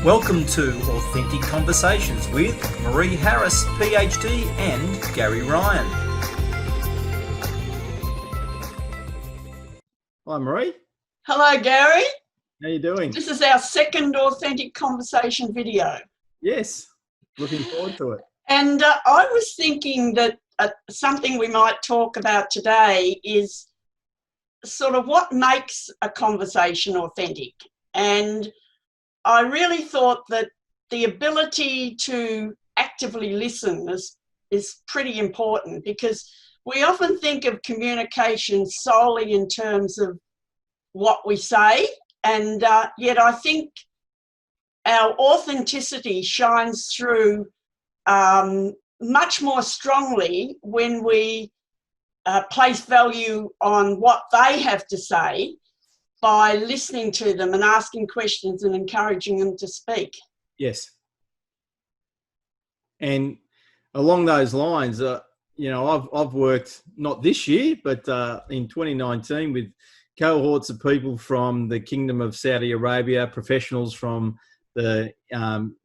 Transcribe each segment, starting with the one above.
Welcome to Authentic Conversations with Marie Harris, Ph.D. and Gary Ryan. Hi Marie. Hello Gary. How you doing? This is our second Authentic Conversation video. Yes, looking forward to it. And I was thinking that something we might talk about today is sort of what makes a conversation authentic. And I really thought that the ability to actively listen is pretty important, because we often think of communication solely in terms of what we say, and yet I think our authenticity shines through much more strongly when we place value on what they have to say by listening to them and asking questions and encouraging them to speak. Yes. And along those lines, I've worked not this year, but in 2019 with cohorts of people from the Kingdom of Saudi Arabia, professionals from the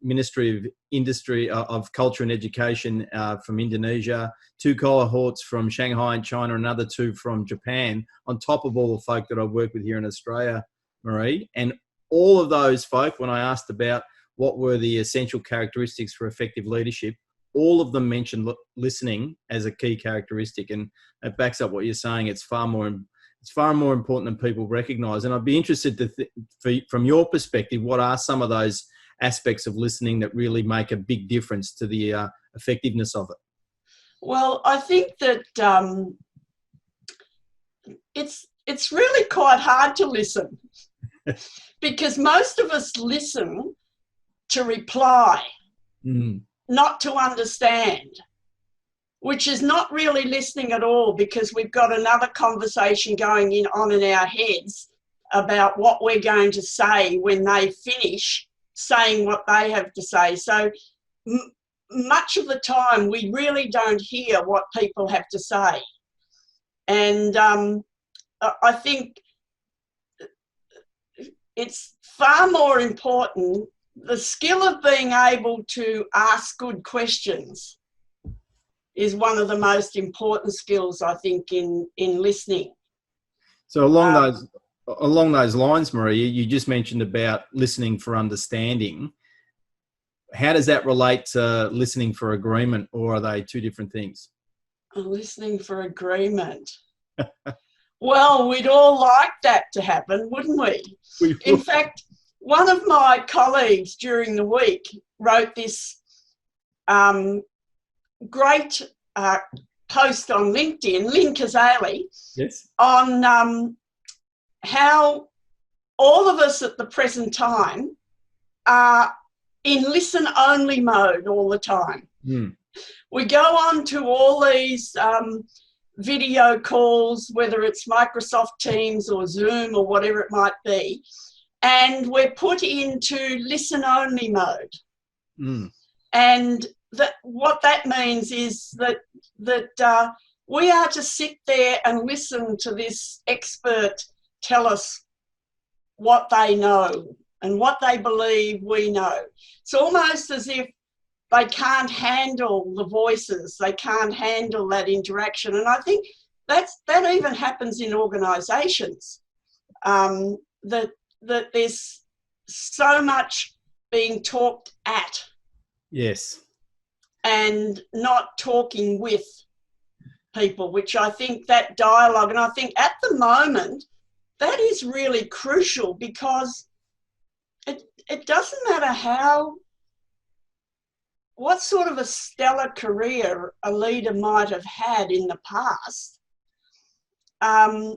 Ministry of Industry of Culture and Education from Indonesia, 2 cohorts from Shanghai and China, another 2 from Japan, on top of all the folk that I've worked with here in Australia, Marie. And all of those folk, when I asked about what were the essential characteristics for effective leadership, all of them mentioned listening as a key characteristic. And it backs up what you're saying. It's far more important than people recognise. And I'd be interested from your perspective, what are some of those aspects of listening that really make a big difference to the effectiveness of it? Well, I think that it's really quite hard to listen because most of us listen to reply, not to understand, which is not really listening at all, because we've got another conversation going on in our heads about what we're going to say when they finish saying what they have to say. So much of the time we really don't hear what people have to say. And I think it's far more important, the skill of being able to ask good questions is one of the most important skills, I think, in listening. So along those lines, Maria, you just mentioned about listening for understanding. How does that relate to listening for agreement, or are they 2 different things? Listening for agreement. Well, we'd all like that to happen, wouldn't we? In fact, one of my colleagues during the week wrote this great post on LinkedIn, Lynn Kazali, yes, on how all of us at the present time are in listen-only mode all the time. We go on to all these video calls, whether it's Microsoft Teams or Zoom or whatever it might be, and we're put into listen-only mode. And what that means is that we are to sit there and listen to this expert tell us what they know and what they believe we know. It's almost as if they can't handle the voices, they can't handle that interaction. And I think that even happens in organisations, that there's so much being talked at. Yes. And not talking with people, which I think that dialogue, and I think at the moment, that is really crucial, because it doesn't matter what sort of a stellar career a leader might have had in the past. A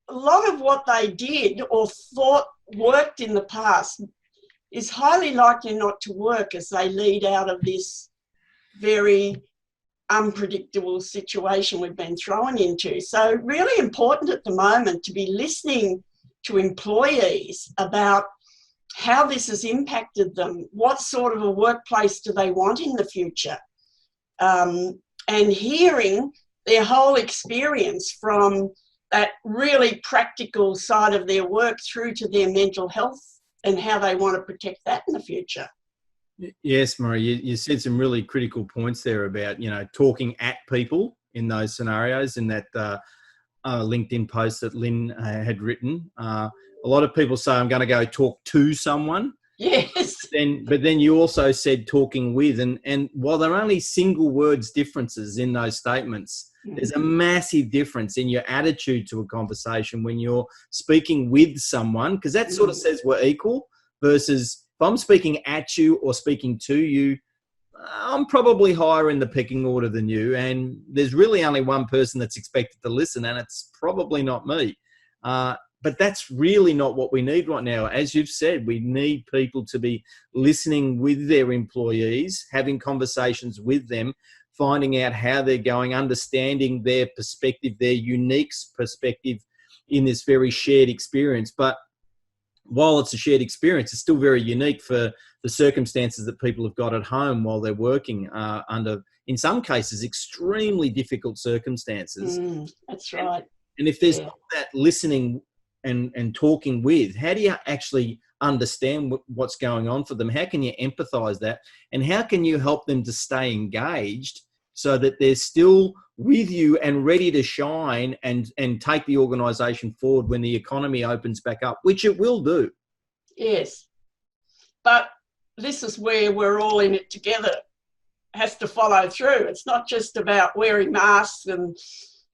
lot of what they did or thought worked in the past is highly likely not to work as they lead out of this very unpredictable situation we've been thrown into. So really important at the moment to be listening to employees about how this has impacted them, what sort of a workplace do they want in the future, and hearing their whole experience from that really practical side of their work through to their mental health and how they want to protect that in the future. Yes, Marie, you said some really critical points there about, talking at people in those scenarios in that LinkedIn post that Lynn had written. A lot of people say, I'm going to go talk to someone. Yes. But then you also said talking with, and while there are only single words differences in those statements, there's a massive difference in your attitude to a conversation when you're speaking with someone, because that sort of says we're equal, versus if I'm speaking at you or speaking to you, I'm probably higher in the pecking order than you, and there's really only one person that's expected to listen, and it's probably not me. But that's really not what we need right now. As you've said, we need people to be listening with their employees, having conversations with them, finding out how they're going, understanding their perspective, their unique perspective in this very shared experience. But while it's a shared experience, it's still very unique for the circumstances that people have got at home while they're working under, in some cases, extremely difficult circumstances. That's right. And if there's not that listening and talking with, how do you actually understand what's going on for them? How can you empathize that? And how can you help them to stay engaged so that they're still with you and ready to shine and take the organization forward when the economy opens back up, which it will do? Yes. But this is where we're all in it together. It has to follow through. It's not just about wearing masks and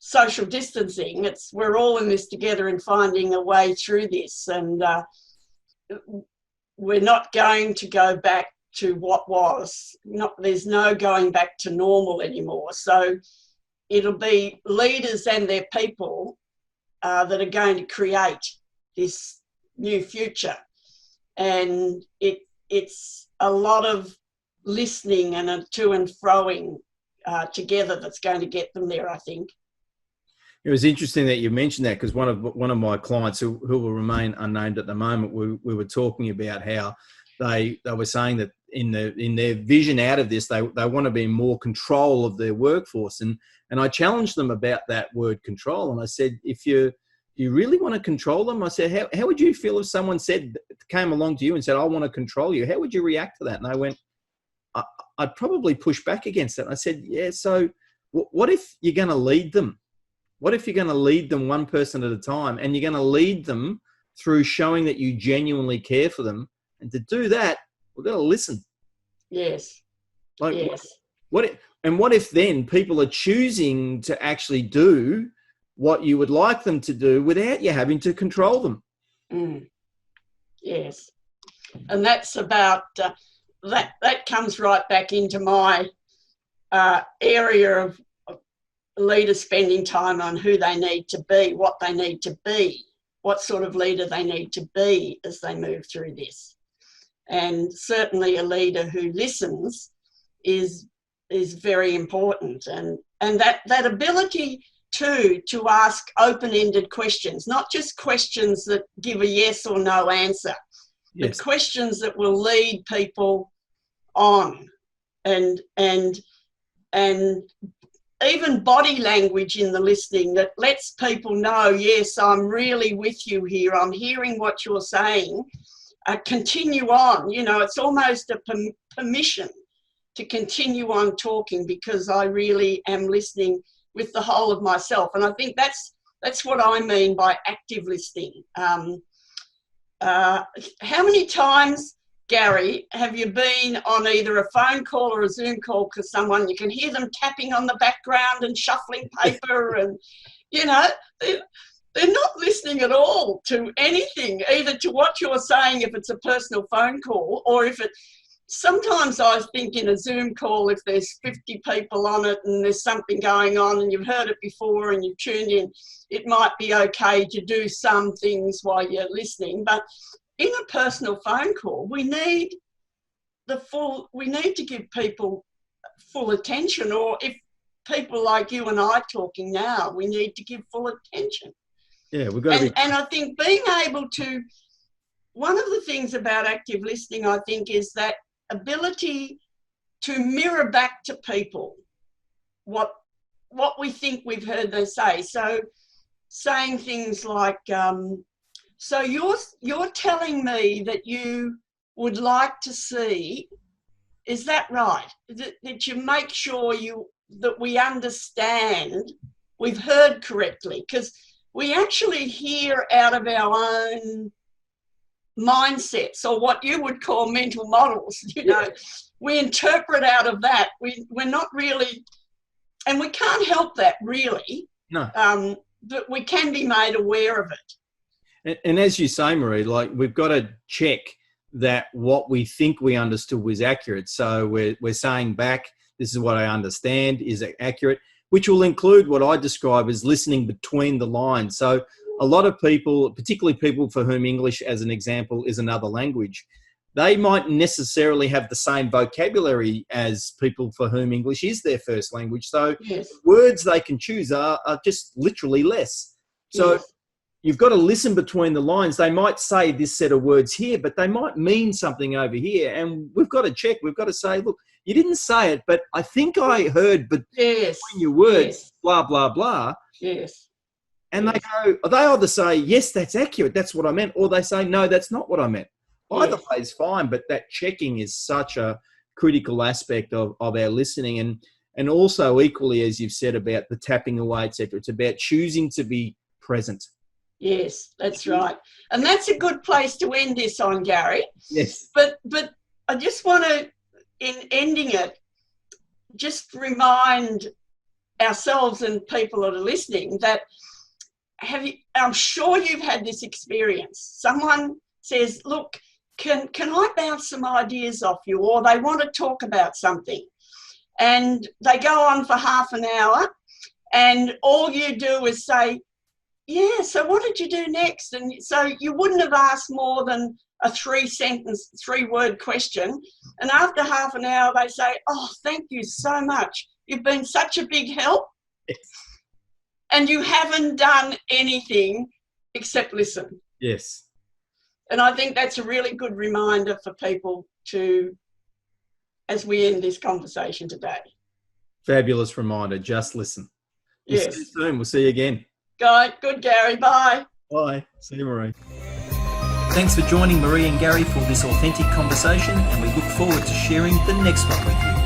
social distancing. We're all in this together and finding a way through this. And we're not going to go back to what was. There's no going back to normal anymore. So it'll be leaders and their people that are going to create this new future. And it's a lot of listening and a to and froing together that's going to get them there, I think. It was interesting that you mentioned that, because one of my clients who will remain unnamed at the moment, we were talking about how they were saying that in their vision out of this, they want to be in more control of their workforce, and I challenged them about that word control, and I said, if you really want to control them, I said, how would you feel if someone came along to you and said, I want to control you? How would you react to that? And they went, I'd probably push back against it. And I said, yeah, so what if you're going to lead them? What if you're going to lead them one person at a time, and you're going to lead them through showing that you genuinely care for them? And to do that, we've got to listen. Yes. Yes. What if then people are choosing to actually do what you would like them to do without you having to control them? Yes. And that's about, that comes right back into my area of leaders spending time on who they need to be, what they need to be, what sort of leader they need to be as they move through this. And certainly a leader who listens is very important. And that ability to ask open-ended questions, not just questions that give a yes or no answer, but questions that will lead people on, and even body language in the listening that lets people know, yes, I'm really with you here. I'm hearing what you're saying. Continue on. It's almost a permission to continue on talking, because I really am listening with the whole of myself. And I think that's what I mean by active listening. How many times, Gary, have you been on either a phone call or a Zoom call to someone? You can hear them tapping on the background and shuffling paper, and they're not listening at all to anything, either to what you're saying if it's a personal phone call, or if it. Sometimes I think in a Zoom call, if there's 50 people on it and there's something going on and you've heard it before and you've tuned in, it might be okay to do some things while you're listening. But in a personal phone call, we need to give people full attention, or if people like you and I talking now, we need to give full attention. Yeah, we've got to be. And I think being able to, one of the things about active listening, I think, is that ability to mirror back to people what we think we've heard them say. So saying things like, So you're telling me that you would like to see, is that right? That you make sure that we understand, we've heard correctly, because we actually hear out of our own mindsets, or what you would call mental models, we interpret out of that. We're not really, and we can't help that really. No. But we can be made aware of it. And as you say, Marie, like, we've got to check that what we think we understood was accurate. So we're saying back, this is what I understand, is it accurate? Which will include what I describe as listening between the lines. So a lot of people, particularly people for whom English, as an example, is another language, they might necessarily have the same vocabulary as people for whom English is their first language. So yes. words they can choose are just literally less. So yes. You've got to listen between the lines. They might say this set of words here, but they might mean something over here. And we've got to check. We've got to say, look, you didn't say it, but I think I heard between your words, blah, blah, blah. Yes. And they either say, yes, that's accurate, that's what I meant, or they say, no, that's not what I meant. Either way is fine, but that checking is such a critical aspect of our listening. And also equally, as you've said about the tapping away, etc., it's about choosing to be present. Yes, that's right. And that's a good place to end this on, Gary. Yes. But I just want to, in ending it, just remind ourselves and people that are listening that I'm sure you've had this experience. Someone says, look, can I bounce some ideas off you? Or they want to talk about something. And they go on for half an hour, and all you do is say, yeah, so what did you do next? And so you wouldn't have asked more than a 3-word question. And after half an hour, they say, oh, thank you so much. You've been such a big help. Yes. And you haven't done anything except listen. Yes. And I think that's a really good reminder for people to, as we end this conversation today. Fabulous reminder. Just listen. Yes. We'll see you soon. We'll see you again. Good, Gary. Bye. Bye. See you, Marie. Thanks for joining Marie and Gary for this authentic conversation, and we look forward to sharing the next one with you.